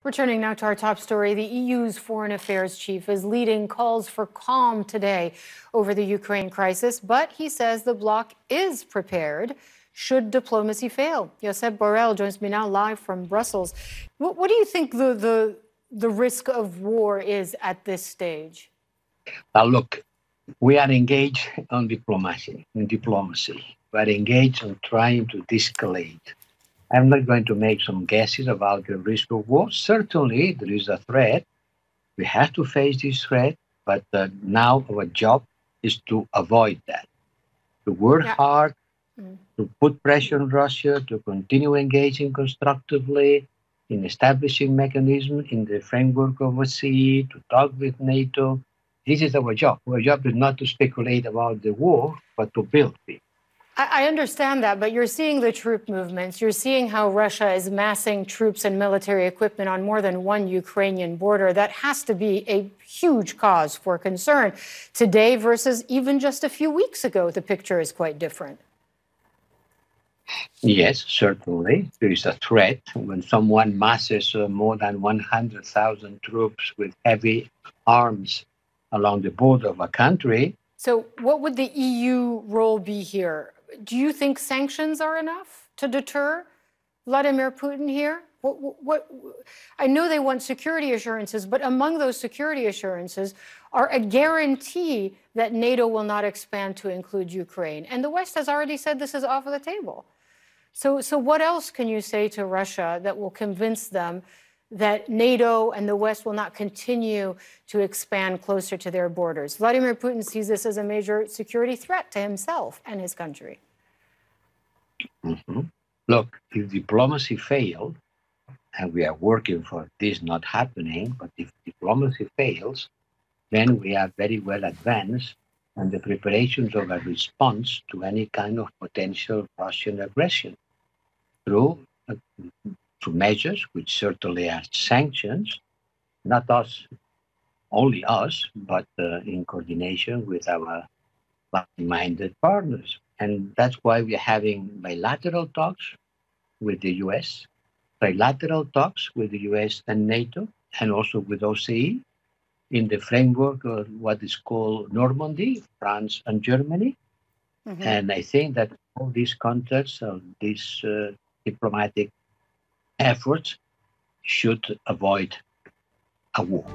Returning now to our top story, the EU's foreign affairs chief is leading calls for calm today over the Ukraine crisis, but he says the bloc is prepared should diplomacy fail. Josep Borrell joins me now live from Brussels. What do you think the risk of war is at this stage? Look, we are engaged on diplomacy. We are engaged on trying to de-escalate. I'm not going to make some guesses about the risk of war. Certainly, there is a threat. We have to face this threat, but now our job is to avoid that, to work hard, to put pressure on Russia, to continue engaging constructively in establishing mechanisms in the framework of OSCE, to talk with NATO. This is our job. Our job is not to speculate about the war, but to build it. I understand that, but you're seeing the troop movements. You're seeing how Russia is massing troops and military equipment on more than one Ukrainian border. That has to be a huge cause for concern. Today versus even just a few weeks ago, the picture is quite different. Yes, certainly. There is a threat when someone masses more than 100,000 troops with heavy arms along the border of a country. So what would the EU role be here? Do you think sanctions are enough to deter Vladimir Putin here? I know they want security assurances, but among those security assurances are a guarantee that NATO will not expand to include Ukraine. And the West has already said this is off of the table. So what else can you say to Russia that will convince them that NATO and the West will not continue to expand closer to their borders? Vladimir Putin sees this as a major security threat to himself and his country. Look, if diplomacy failed, and we are working for this not happening, but if diplomacy fails, then we are very well advanced in the preparations of a response to any kind of potential Russian aggression through measures, which certainly are sanctions, not us, only us, but in coordination with our like-minded partners. And that's why we're having bilateral talks with the US, trilateral talks with the US and NATO, and also with OSCE, in the framework of what is called Normandy, France and Germany. And I think that all these contacts, these diplomatic efforts should avoid a war.